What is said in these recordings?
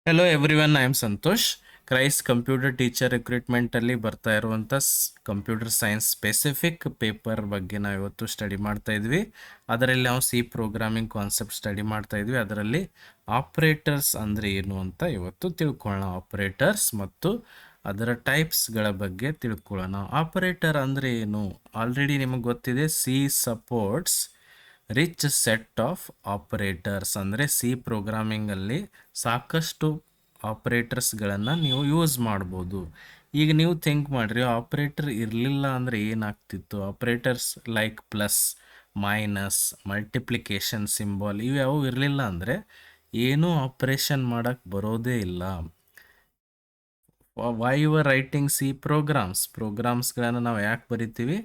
Hello everyone, I am Santosh. KREIS computer teacher ರಿಕ್ರೂಟ್ಮೆಂಟಲ್ಲಿ ಬರ್ತಾ ಇರುವಂಥ ಕಂಪ್ಯೂಟರ್ ಸೈನ್ಸ್ ಸ್ಪೆಸಿಫಿಕ್ ಪೇಪರ್ ಬಗ್ಗೆ ನಾವು ಇವತ್ತು ಸ್ಟಡಿ ಮಾಡ್ತಾ ಇದ್ವಿ. ಅದರಲ್ಲಿ ನಾವು ಸಿ ಪ್ರೋಗ್ರಾಮಿಂಗ್ ಕಾನ್ಸೆಪ್ಟ್ ಸ್ಟಡಿ ಮಾಡ್ತಾ ಇದ್ವಿ. ಅದರಲ್ಲಿ ಆಪ್ರೇಟರ್ಸ್ ಅಂದರೆ ಏನು ಅಂತ ಇವತ್ತು ತಿಳ್ಕೊಳ್ಳೋಣ. ಆಪ್ರೇಟರ್ಸ್ ಮತ್ತು ಅದರ ಟೈಪ್ಸ್ಗಳ ಬಗ್ಗೆ ತಿಳ್ಕೊಳ್ಳೋಣ. ಆಪರೇಟರ್ ಅಂದರೆ ಏನು? ಆಲ್ರೆಡಿ ನಿಮಗೆ ಗೊತ್ತಿದೆ, C supports rich set of operators. ಅಂದರೆ ಸಿ ಪ್ರೋಗ್ರಾಮಿಂಗಲ್ಲಿ ಸಾಕಷ್ಟು ಆಪರೇಟರ್ಸ್ಗಳನ್ನು ನೀವು ಯೂಸ್ ಮಾಡ್ಬೋದು. ಈಗ ನೀವು ಥಿಂಕ್ ಮಾಡಿರಿ, ಆಪರೇಟರ್ ಇರಲಿಲ್ಲ ಅಂದರೆ ಏನಾಗ್ತಿತ್ತು? Operators like plus, minus, multiplication symbol ಇವು ಯಾವ ಇರಲಿಲ್ಲ ಅಂದರೆ ಏನೂ ಆಪ್ರೇಷನ್ ಮಾಡೋಕ್ಕೆ ಬರೋದೇ ಇಲ್ಲ. Why you are writing C ಪ್ರೋಗ್ರಾಮ್ಸ್ಗಳನ್ನು ನಾವು ಯಾಕೆ ಬರಿತೀವಿ?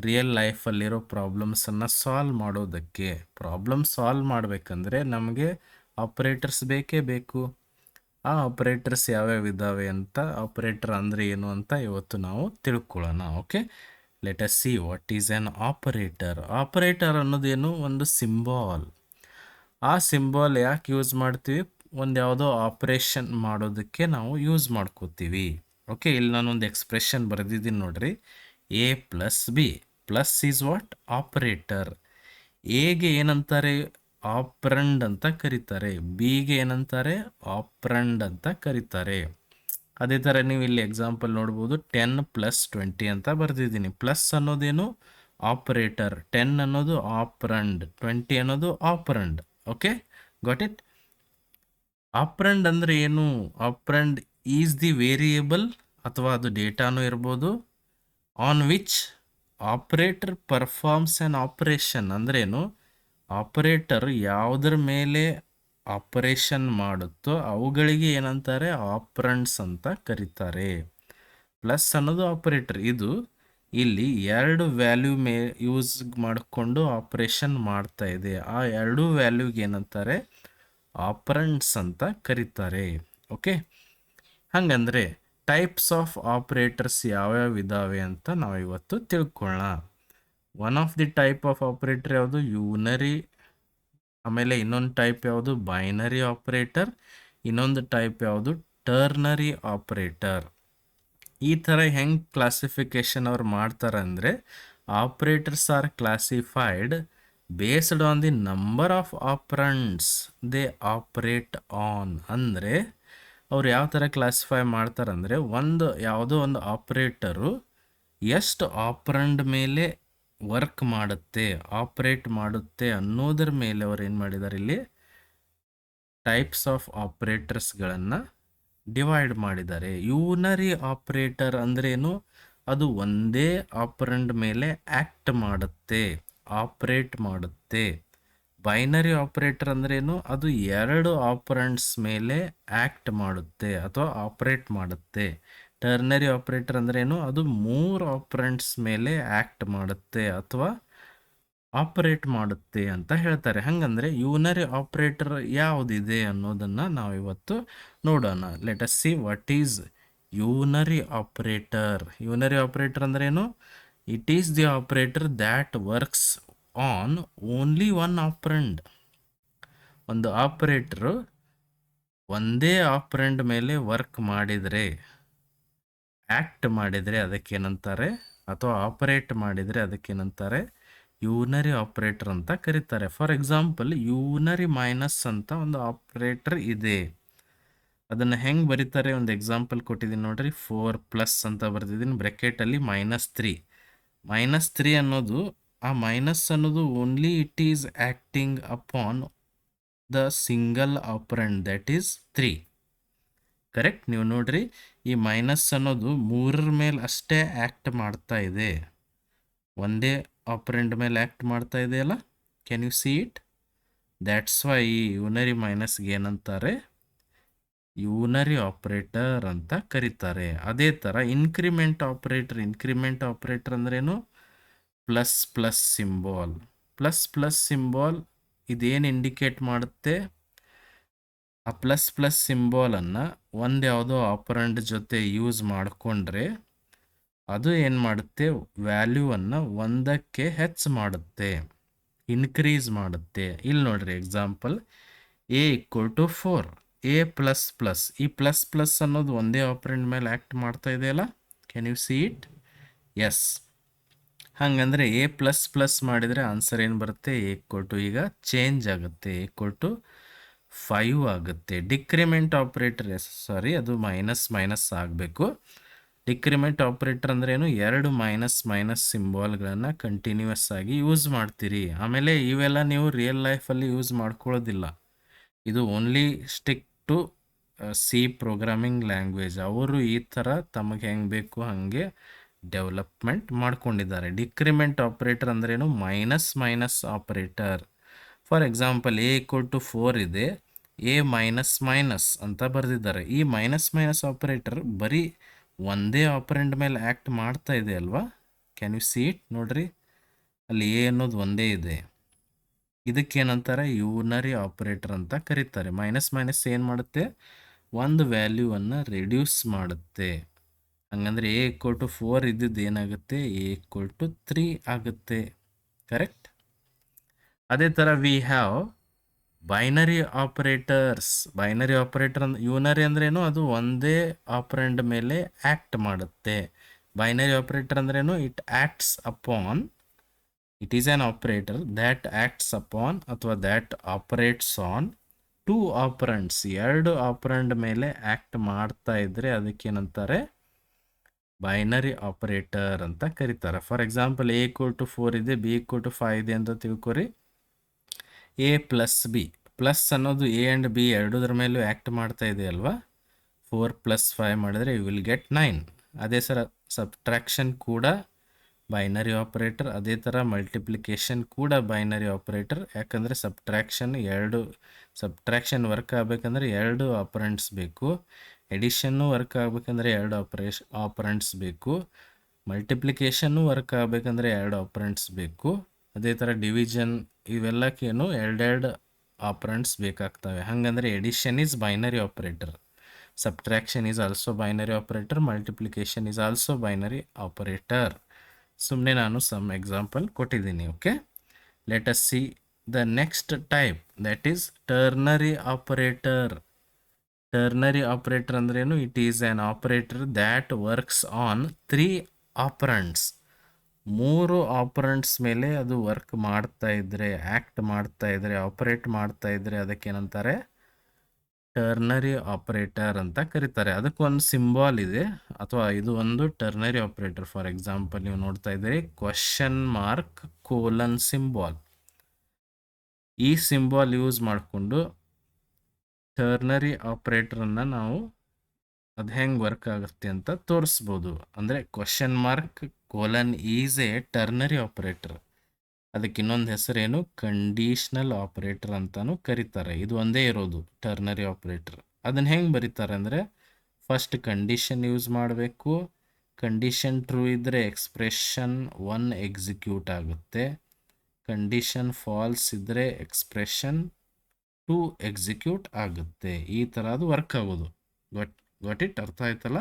ರಿಯಲ್ ಲೈಫಲ್ಲಿರೋ ಪ್ರಾಬ್ಲಮ್ಸನ್ನು ಸಾಲ್ವ್ ಮಾಡೋದಕ್ಕೆ. ಪ್ರಾಬ್ಲಮ್ ಸಾಲ್ವ್ ಮಾಡಬೇಕಂದ್ರೆ ನಮಗೆ ಆಪ್ರೇಟರ್ಸ್ ಬೇಕೇ ಬೇಕು. ಆ ಆಪ್ರೇಟರ್ಸ್ ಯಾವ್ಯಾವ ಇದ್ದಾವೆ ಅಂತ, ಆಪ್ರೇಟರ್ ಅಂದರೆ ಏನು ಅಂತ ಇವತ್ತು ನಾವು ತಿಳ್ಕೊಳ್ಳೋಣ. Okay, let us see what is an operator. Operator ಅನ್ನೋದೇನು? ಒಂದು ಸಿಂಬಾಲ್. ಆ ಸಿಂಬಾಲ್ ಯಾಕೆ ಯೂಸ್ ಮಾಡ್ತೀವಿ? ಒಂದು ಯಾವುದೋ ಆಪ್ರೇಷನ್ ಮಾಡೋದಕ್ಕೆ ನಾವು ಯೂಸ್ ಮಾಡ್ಕೋತೀವಿ. ಓಕೆ, ಇಲ್ಲಿ ನಾನೊಂದು ಎಕ್ಸ್ಪ್ರೆಷನ್ ಬರೆದಿದ್ದೀನಿ ನೋಡ್ರಿ. A plus B plus is what? Operator. ಎಗೆ ಏನಂತಾರೆ? ಆಪ್ರಂಡ್ ಅಂತ ಕರೀತಾರೆ. ಬಿಗೆ ಏನಂತಾರೆ? ಆಪ್ರಂಡ್ ಅಂತ ಕರೀತಾರೆ. ಅದೇ ಥರ ನೀವು ಇಲ್ಲಿ ಎಕ್ಸಾಂಪಲ್ ನೋಡ್ಬೋದು, 10+20 ಅಂತ ಬರೆದಿದ್ದೀನಿ. ಪ್ಲಸ್ ಅನ್ನೋದೇನು? ಆಪರೇಟರ್. 10 ಅನ್ನೋದು ಆಪ್ರಂಡ್, 20 ಅನ್ನೋದು operand. Okay, got it? Operand ಅಂದರೆ ಏನು? ಆಪ್ರಂಡ್ ಈಸ್ ದಿ ವೇರಿಯೇಬಲ್, ಅಥವಾ ಅದು ಡೇಟಾನೂ ಇರ್ಬೋದು, on which operator performs an operation. ಅಂದ್ರೇನು? ಆಪರೇಟರ್ ಯಾವುದ್ರ ಮೇಲೆ ಆಪರೇಷನ್ ಮಾಡುತ್ತೋ ಅವುಗಳಿಗೆ ಏನಂತಾರೆ? ಆಪ್ರಂಡ್ಸ್ ಅಂತ ಕರೀತಾರೆ. ಪ್ಲಸ್ ಅನ್ನೋದು ಆಪರೇಟರ್. ಇದು ಇಲ್ಲಿ ಎರಡು ವ್ಯಾಲ್ಯೂ ಯೂಸ್ ಮಾಡಿಕೊಂಡು ಆಪರೇಷನ್ ಮಾಡ್ತಾ ಇದೆ. ಆ ಎರಡು ವ್ಯಾಲ್ಯೂಗೆ ಏನಂತಾರೆ? ಆಪರಂಡ್ಸ್ ಅಂತ ಕರೀತಾರೆ. ಓಕೆ, ಹಾಗಂದ್ರೆ ಟೈಪ್ಸ್ ಆಫ್ ಆಪರೇಟರ್ಸ್ ಯಾವ್ಯಾವ ಇದ್ದಾವೆ ಅಂತ ನಾವು ಇವತ್ತು ತಿಳ್ಕೊಳ್ಳೋಣ. One of the type of operator ಯಾವುದು? ಯೂನರಿ. ಆಮೇಲೆ ಇನ್ನೊಂದು ಟೈಪ್ ಯಾವುದು? Binary operator. ಇನ್ನೊಂದು ಟೈಪ್ ಯಾವುದು? Ternary operator. ಈ ಥರ ಹೆಂಗೆ ಕ್ಲಾಸಿಫಿಕೇಶನ್ ಅವ್ರು ಮಾಡ್ತಾರೆ ಅಂದರೆ, operators are classified based on the number of operands they operate on. ಅಂದರೆ ಅವ್ರು ಯಾವ ಥರ ಕ್ಲಾಸಿಫೈ ಮಾಡ್ತಾರಂದರೆ, ಯಾವುದೋ ಒಂದು ಆಪರೇಟರು ಎಷ್ಟು ಆಪರಂಡ್ ಮೇಲೆ ವರ್ಕ್ ಮಾಡುತ್ತೆ, ಆಪರೇಟ್ ಮಾಡುತ್ತೆ ಅನ್ನೋದ್ರ ಮೇಲೆ ಅವ್ರು ಏನು ಮಾಡಿದ್ದಾರೆ, ಇಲ್ಲಿ ಟೈಪ್ಸ್ ಆಫ್ ಆಪರೇಟರ್ಸ್ಗಳನ್ನು ಡಿವೈಡ್ ಮಾಡಿದ್ದಾರೆ. ಯೂನರಿ ಆಪರೇಟರ್ ಅಂದ್ರೇನು? ಅದು ಒಂದೇ ಆಪರಂಡ್ ಮೇಲೆ ಆ್ಯಕ್ಟ್ ಮಾಡುತ್ತೆ, ಆಪರೇಟ್ ಮಾಡುತ್ತೆ. ಬೈನರಿ ಆಪರೇಟರ್ ಅಂದ್ರೇನು? ಅದು ಎರಡು ಆಪರಂಡ್ಸ್ ಮೇಲೆ ಆ್ಯಕ್ಟ್ ಮಾಡುತ್ತೆ ಅಥವಾ ಆಪರೇಟ್ ಮಾಡುತ್ತೆ. ಟರ್ನರಿ ಆಪರೇಟರ್ ಅಂದ್ರೇನು? ಅದು ಮೂರು ಆಪರಂಡ್ಸ್ ಮೇಲೆ ಆ್ಯಕ್ಟ್ ಮಾಡುತ್ತೆ ಅಥವಾ ಆಪರೇಟ್ ಮಾಡುತ್ತೆ ಅಂತ ಹೇಳ್ತಾರೆ. ಹಾಗಂದ್ರೆ ಯೂನರಿ ಆಪರೇಟರ್ ಯಾವುದಿದೆ ಅನ್ನೋದನ್ನು ನಾವು ಇವತ್ತು ನೋಡೋಣ. Let us see what is unary operator. Unary operator ಅಂದ್ರೇನು? It is the operator that works on only one operand. ಒಂದು ಆಪರೇಟರು ಒಂದೇ ಆಪರಂಡ್ ಮೇಲೆ ವರ್ಕ್ ಮಾಡಿದರೆ, ಆ್ಯಕ್ಟ್ ಮಾಡಿದರೆ ಅದಕ್ಕೇನಂತಾರೆ, ಅಥವಾ ಆಪರೇಟ್ ಮಾಡಿದರೆ ಅದಕ್ಕೇನಂತಾರೆ? ಯೂನರಿ ಆಪರೇಟರ್ ಅಂತ ಕರೀತಾರೆ. ಫಾರ್ ಎಕ್ಸಾಂಪಲ್, ಯೂನರಿ ಮೈನಸ್ ಅಂತ ಒಂದು ಆಪರೇಟರ್ ಇದೆ. ಅದನ್ನು ಹೆಂಗೆ ಬರೀತಾರೆ? ಒಂದು ಎಕ್ಸಾಂಪಲ್ ಕೊಟ್ಟಿದ್ದೀನಿ ನೋಡ್ರಿ. 4+ ಅಂತ ಬರ್ತಿದ್ದೀನಿ, ಬ್ರೆಕೆಟಲ್ಲಿ -3. -3 ಅನ್ನೋದು, ಆ ಮೈನಸ್ ಅನ್ನೋದು only it is acting upon the single operand that is 3. Correct? ನೀವು ನೋಡ್ರಿ, ಈ ಮೈನಸ್ ಅನ್ನೋದು 3 ಮೇಲೆ ಅಷ್ಟೇ ಆ್ಯಕ್ಟ್ ಮಾಡ್ತಾ ಇದೆ, ಒಂದೇ ಆಪರೆಂಡ್ ಮೇಲೆ ಆ್ಯಕ್ಟ್ ಮಾಡ್ತಾ ಇದೆಯಲ್ಲ. Can you see it? That's why ಈ ಯೂನರಿ ಮೈನಸ್ಗೆ ಏನಂತಾರೆ? ಯೂನರಿ ಆಪರೇಟರ್ ಅಂತ ಕರೀತಾರೆ. ಅದೇ ಥರ ಇನ್ಕ್ರಿಮೆಂಟ್ ಆಪರೇಟರ್ ಅಂದ್ರೇನು? Plus plus symbol. Plus symbol ಇದೇನು ಇಂಡಿಕೇಟ್ ಮಾಡುತ್ತೆ? ಆ ಪ್ಲಸ್ ಸಿಂಬಾಲನ್ನು ಒಂದು ಯಾವುದೋ ಆಪರಂಡ್ ಜೊತೆ ಯೂಸ್ ಮಾಡಿಕೊಂಡ್ರೆ ಅದು ಏನು ಮಾಡುತ್ತೆ? ವ್ಯಾಲ್ಯೂವನ್ನು 1ಕ್ಕೆ ಹೆಚ್ಚು ಮಾಡುತ್ತೆ, ಇನ್ಕ್ರೀಸ್ ಮಾಡುತ್ತೆ. ಇಲ್ಲಿ ನೋಡ್ರಿ example, A = 4. A plus plus, ಈ ಪ್ಲಸ್ ಪ್ಲಸ್ ಅನ್ನೋದು ಒಂದೇ ಆಪರೆಂಡ್ ಮೇಲೆ ಆ್ಯಕ್ಟ್ ಮಾಡ್ತಾ ಇದೆಯಲ್ಲ, can you see it? Yes. ಹಾಗಂದರೆ ಎ ಪ್ಲಸ್ ಪ್ಲಸ್ ಮಾಡಿದರೆ ಆನ್ಸರ್ ಏನು ಬರುತ್ತೆ? ಈಗ ಚೇಂಜ್ ಆಗುತ್ತೆ, 5 ಆಗುತ್ತೆ. ಡಿಕ್ರಿಮೆಂಟ್ ಆಪ್ರೇಟರ್, ಸಾರಿ ಅದು ಮೈನಸ್ ಮೈನಸ್ ಆಗಬೇಕು. ಡಿಕ್ರಿಮೆಂಟ್ ಆಪ್ರೇಟರ್ ಅಂದ್ರೆ ಏನು? ಎರಡು ಮೈನಸ್ ಮೈನಸ್ ಸಿಂಬಾಲ್ಗಳನ್ನು ಕಂಟಿನ್ಯೂಸ್ ಆಗಿ ಯೂಸ್ ಮಾಡ್ತೀರಿ. ಆಮೇಲೆ ಇವೆಲ್ಲ ನೀವು ರಿಯಲ್ ಲೈಫಲ್ಲಿ ಯೂಸ್ ಮಾಡ್ಕೊಳ್ಳೋದಿಲ್ಲ. ಇದು only stick to C programming language. ಅವರು ಈ ಥರ ತಮಗೆ ಹೆಂಗೆ ಬೇಕು ಹಾಗೆ ಡೆವಲಪ್ಮೆಂಟ್ ಮಾಡ್ಕೊಂಡಿದ್ದಾರೆ. ಡಿಕ್ರಿಮೆಂಟ್ ಆಪ್ರೇಟರ್ ಅಂದ್ರೇನು? Minus minus operator. For example a equal to 4 ಇದೆ, ಎ ಮೈನಸ್ ಮೈನಸ್ ಅಂತ ಬರೆದಿದ್ದಾರೆ. ಈ ಮೈನಸ್ ಮೈನಸ್ ಆಪರೇಟರ್ ಬರೀ ಒಂದೇ ಆಪರೆಂಡ್ ಮೇಲೆ ಆ್ಯಕ್ಟ್ ಮಾಡ್ತಾ ಇದೆ ಅಲ್ವಾ? Can you see it? ನೋಡ್ರಿ, ಅಲ್ಲಿ ಎ ಅನ್ನೋದು ಒಂದೇ ಇದೆ. ಇದಕ್ಕೇನಂತಾರೆ? ಯೂನರಿ ಆಪರೇಟರ್ ಅಂತ ಕರೀತಾರೆ. ಮೈನಸ್ ಮೈನಸ್ ಏನು ಮಾಡುತ್ತೆ? ಒಂದು ವ್ಯಾಲ್ಯೂವನ್ನು ರಿಡ್ಯೂಸ್ ಮಾಡುತ್ತೆ. ಹಂಗಂದ್ರೆ ಎ ಈಕ್ವಲ್ ಟು 4 ಇದ್ದಿದ್ದು ಏನಾಗುತ್ತೆ? ಎ ಈಕ್ವಲ್ ಟು 3 ಆಗುತ್ತೆ. ಕರೆಕ್ಟ್? ಅದೇ ಥರ we have binary operators. Binary operator unary ಅಂದ್ರೇನು? ಅದು ಒಂದೇ ಆಪರೆಂಡ್ ಮೇಲೆ ಆ್ಯಕ್ಟ್ ಮಾಡುತ್ತೆ. ಬೈನರಿ ಆಪರೇಟರ್ ಅಂದ್ರೇನು? It acts upon, it is an operator that acts upon ಅಥವಾ ದ್ಯಾಟ್ ಆಪರೇಟ್ಸ್ ಆನ್ 2 ಆಪರೆಂಡ್ಸ್. ಎರಡು ಆಪರೆಂಡ್ ಮೇಲೆ ಆ್ಯಕ್ಟ್ ಮಾಡ್ತಾ ಇದ್ರೆ ಅದಕ್ಕೇನಂತಾರೆ? ಬೈನರಿ ಆಪರೇಟರ್ ಅಂತ ಕರೀತಾರೆ. For example a equal to 4 ಇದೆ, ಬಿ ಈಕ್ವಲ್ ಟು 5 ಇದೆ ಅಂತ ತಿಳ್ಕೊರಿ. ಎ ಪ್ಲಸ್ ಬಿ, ಪ್ಲಸ್ ಅನ್ನೋದು ಎ ಆ್ಯಂಡ್ ಬಿ ಎರಡೂದ್ರ ಮೇಲೂ ಆ್ಯಕ್ಟ್ ಮಾಡ್ತಾ ಇದೆ ಅಲ್ವಾ? 4 + 5 ಮಾಡಿದರೆ ಯು ವಿಲ್ ಗೆಟ್ 9. ಅದೇ ಸಬ್ಟ್ರಾಕ್ಷನ್ ಕೂಡ ಬೈನರಿ ಆಪರೇಟರ್. ಅದೇ ಥರ ಮಲ್ಟಿಪ್ಲಿಕೇಶನ್ ಕೂಡ ಬೈನರಿ ಆಪರೇಟರ್. ಯಾಕಂದರೆ ಸಬ್ಟ್ರಾಕ್ಷನ್ ವರ್ಕ್ ಆಗಬೇಕಂದ್ರೆ ಎರಡು ಆಪರೆಂಟ್ಸ್ ಬೇಕು. ಎಡಿಷನ್ನು ವರ್ಕ್ ಆಗಬೇಕಂದ್ರೆ ಎರಡು ಆಪರೆಂಟ್ಸ್ ಬೇಕು. ಮಲ್ಟಿಪ್ಲಿಕೇಶನ್ನು ವರ್ಕ್ ಆಗಬೇಕಂದ್ರೆ ಎರಡು ಆಪರೆಂಟ್ಸ್ ಬೇಕು. ಅದೇ ಥರ ಡಿವಿಷನ್ ಇವೆಲ್ಲಕ್ಕೇನು ಎರಡೆರಡು ಆಪರೆಂಟ್ಸ್ ಬೇಕಾಗ್ತವೆ. ಹಾಗಂದರೆ addition is binary operator, subtraction is also binary operator, multiplication is also binary operator. ಸುಮ್ಮನೆ ನಾನು ಸಮ್ ಎಕ್ಸಾಂಪಲ್ ಕೊಟ್ಟಿದ್ದೀನಿ. Okay, let us see the next type, that is ternary operator. Ternary operator ಅಂದ್ರೇನು? It is an operator that works on 3 operands. 3 operands ಮೇಲೆ ಅದು work ಮಾಡ್ತಾ ಇದ್ರೆ, act ಮಾಡ್ತಾ ಇದ್ರೆ, ಆಪರೇಟ್ ಮಾಡ್ತಾ ಇದ್ರೆ ಅದಕ್ಕೇನಂತಾರೆ? ಟರ್ನರಿ ಆಪರೇಟರ್ ಅಂತ ಕರೀತಾರೆ. ಅದಕ್ಕೊಂದು ಸಿಂಬಾಲ್ ಇದೆ, ಅಥವಾ ಇದು ಒಂದು ಟರ್ನರಿ ಆಪರೇಟರ್. ಫಾರ್ ಎಕ್ಸಾಂಪಲ್ ನೀವು ನೋಡ್ತಾ ಇದ್ದೀರಿ $? ಸಿಂಬಾಲ್. ಈ ಸಿಂಬಾಲ್ ಯೂಸ್ ಮಾಡಿಕೊಂಡು ಟರ್ನರಿ ಆಪರೇಟರನ್ನು ನಾವು ಅದು ಹೆಂಗೆ ವರ್ಕ್ ಆಗುತ್ತೆ ಅಂತ ತೋರಿಸ್ಬೋದು. ಅಂದರೆ $? Is A ternary operator. ಅದಕ್ಕೆ ಇನ್ನೊಂದು ಹೆಸರೇನು? ಕಂಡೀಷ್ನಲ್ ಆಪರೇಟರ್ ಅಂತಾನು ಕರೀತಾರೆ. ಇದು ಒಂದೇ ಇರೋದು ಟರ್ನರಿ ಆಪರೇಟರ್. ಅದನ್ನು ಹೆಂಗೆ ಬರೀತಾರೆ ಅಂದರೆ, ಫಸ್ಟ್ ಕಂಡೀಷನ್ ಯೂಸ್ ಮಾಡಬೇಕು. ಕಂಡೀಷನ್ ಟ್ರೂ ಇದ್ದರೆ ಎಕ್ಸ್ಪ್ರೆಷನ್ 1 ಎಕ್ಸಿಕ್ಯೂಟ್ ಆಗುತ್ತೆ. ಕಂಡೀಷನ್ ಫಾಲ್ಸ್ ಇದ್ದರೆ ಎಕ್ಸ್ಪ್ರೆಷನ್ 2 ಎಕ್ಸಿಕ್ಯೂಟ್ ಆಗುತ್ತೆ. ಈ ಥರ ಅದು ವರ್ಕ್ ಆಗೋದು. Got it? ಅರ್ಥ ಆಯ್ತಲ್ಲ?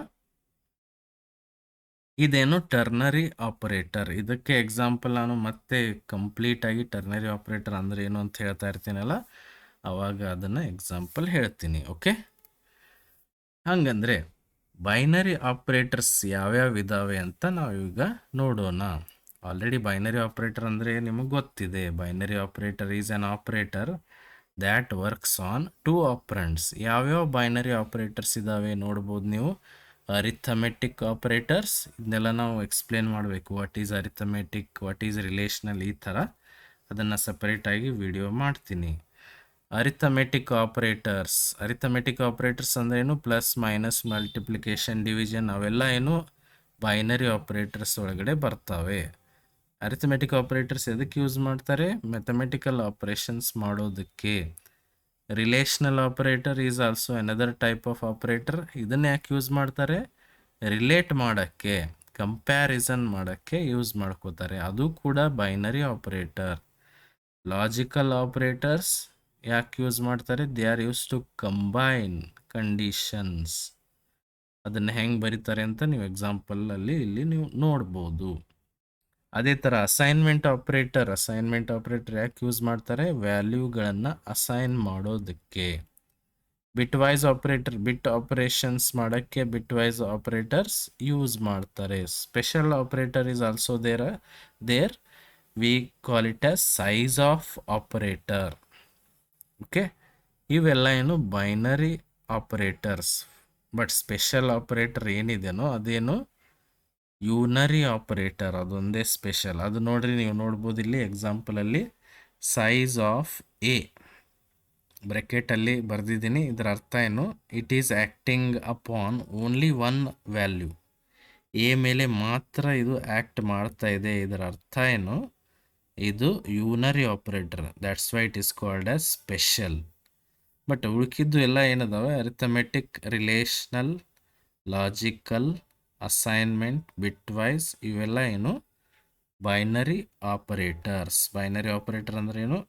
ಇದೇನು ಟರ್ನರಿ ಆಪರೇಟರ್. ಇದಕ್ಕೆ ಎಕ್ಸಾಂಪಲ್ ನಾನು ಮತ್ತೆ ಕಂಪ್ಲೀಟಾಗಿ ಟರ್ನರಿ ಆಪರೇಟರ್ ಅಂದರೆ ಏನು ಅಂತ ಹೇಳ್ತಾ ಇರ್ತೀನಲ್ಲ, ಆವಾಗ ಅದನ್ನು ಎಕ್ಸಾಂಪಲ್ ಹೇಳ್ತೀನಿ. ಓಕೆ, ಹಾಗಂದರೆ ಬೈನರಿ ಆಪರೇಟರ್ಸ್ ಯಾವ್ಯಾವ ಇದ್ದಾವೆ ಅಂತ ನಾವು ಈಗ ನೋಡೋಣ. ಆಲ್ರೆಡಿ ಬೈನರಿ ಆಪರೇಟರ್ ಅಂದರೆ ನಿಮಗೆ ಗೊತ್ತಿದೆ. Binary operator is an operator that works on 2 operands. ಯಾವ್ಯಾವ ಬೈನರಿ ಆಪರೇಟರ್ಸ್ ಇದ್ದಾವೆ ನೋಡ್ಬೋದು ನೀವು. ಅರಿಥಮೆಟಿಕ್ ಆಪರೇಟರ್ಸ್, ಇದನ್ನೆಲ್ಲ ನಾವು ಎಕ್ಸ್ಪ್ಲೇನ್ ಮಾಡಬೇಕು. What is arithmetic, what is relational, ಈ ಥರ ಅದನ್ನು ಸಪ್ರೇಟಾಗಿ ವಿಡಿಯೋ ಮಾಡ್ತೀನಿ. ಅರಿಥಮೆಟಿಕ್ ಆಪರೇಟರ್ಸ್ ಅಂದ್ರೇನು? ಪ್ಲಸ್ ಮೈನಸ್ ಮಲ್ಟಿಪ್ಲಿಕೇಶನ್ ಡಿವಿಷನ್ ಅವೆಲ್ಲ ಏನು ಬೈನರಿ ಆಪರೇಟರ್ಸ್ ಒಳಗಡೆ ಬರ್ತವೆ. ಅರಿಥಮೆಟಿಕ್ ಆಪರೇಟರ್ಸ್ ಎದಕ್ಕೆ ಯೂಸ್ ಮಾಡ್ತಾರೆ? ಮ್ಯಾಥಮೆಟಿಕಲ್ ಆಪರೇಷನ್ಸ್ ಮಾಡೋದಕ್ಕೆ. Relational operator is also another type of operator. ಇದನ್ನು ಯಾಕೆ ಯೂಸ್ ಮಾಡ್ತಾರೆ? ರಿಲೇಟ್ ಮಾಡೋಕ್ಕೆ, ಕಂಪ್ಯಾರಿಸನ್ ಮಾಡೋಕ್ಕೆ ಯೂಸ್ ಮಾಡ್ಕೋತಾರೆ. ಅದು ಕೂಡ ಬೈನರಿ ಆಪರೇಟರ್. ಲಾಜಿಕಲ್ ಆಪರೇಟರ್ಸ್ ಯಾಕೆ ಯೂಸ್ ಮಾಡ್ತಾರೆ? They are use to combine conditions. ಅದನ್ನು ಹೆಂಗೆ ಬರೀತಾರೆ ಅಂತ ನೀವು ಎಕ್ಸಾಂಪಲಲ್ಲಿ ಇಲ್ಲಿ ನೀವು ನೋಡ್ಬೋದು. ಅದೇ ಥರ ಅಸೈನ್ಮೆಂಟ್ ಆಪರೇಟರ್ ಯಾಕೆ ಯೂಸ್ ಮಾಡ್ತಾರೆ? ವ್ಯಾಲ್ಯೂಗಳನ್ನು ಅಸೈನ್ ಮಾಡೋದಕ್ಕೆ. Bitwise operator, bit operations ಮಾಡೋಕ್ಕೆ ಬಿಟ್ ವೈಸ್ ಆಪರೇಟರ್ಸ್ ಯೂಸ್ ಮಾಡ್ತಾರೆ. Special operator is also there we call it as size of operator. Okay, ಇವೆಲ್ಲ ಏನು binary operators. But special operator ಏನಿದೆನೋ ಅದೇನು ಯೂನರಿ ಆಪರೇಟರ್, ಅದೊಂದೇ ಸ್ಪೆಷಲ್. ಅದು ನೋಡ್ರಿ, ನೀವು ನೋಡ್ಬೋದು ಇಲ್ಲಿ ಎಕ್ಸಾಂಪಲಲ್ಲಿ ಸೈಜ್ ಆಫ್ ಎ ಬ್ರ್ಯಾಕೆಟಲ್ಲಿ ಬರೆದಿದ್ದೀನಿ. ಇದರ ಅರ್ಥ ಏನು? It is acting upon only one value. A ಮೇಲೆ ಮಾತ್ರ ಇದು ಆ್ಯಕ್ಟ್ ಮಾಡ್ತಾ ಇದೆ. ಇದರ ಅರ್ಥ ಏನು? ಇದು unary operator. That's why it is called as special. But ಉಳ್ಕಿದ್ದು ಎಲ್ಲ ಏನದಾವೆ? Arithmetic, relational, logical, assignment, bitwise, ಇವೆಲ್ಲ ಏನು ಬೈನರಿ ಆಪರೇಟರ್ಸ್. ಬೈನರಿ ಆಪರೇಟರ್ ಅಂದ್ರೆ ಏನು?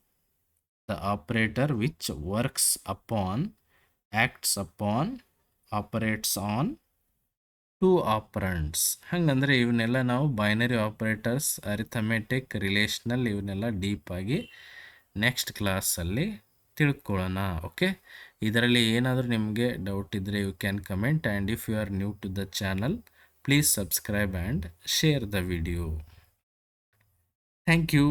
The operator which works upon, acts upon, operates on two operands. ಹಂಗಂದ್ರೆ ಇವನ್ನೆಲ್ಲ ನಾವು ಬೈನರಿ ಆಪರೇಟರ್ಸ್, ಅರಿಥಮೆಟಿಕ್, ರಿಲೇಷನಲ್, ಇವನ್ನೆಲ್ಲ ಡೀಪಾಗಿ ನೆಕ್ಸ್ಟ್ ಕ್ಲಾಸಲ್ಲಿ ತಿಳ್ಕೊಳ್ಳೋಣ. ಓಕೆ, ಇದರಲ್ಲಿ ಏನಾದರೂ ನಿಮಗೆ ಡೌಟ್ ಇದ್ದರೆ you can comment, and if you are new to the channel please subscribe and share the video. Thank you.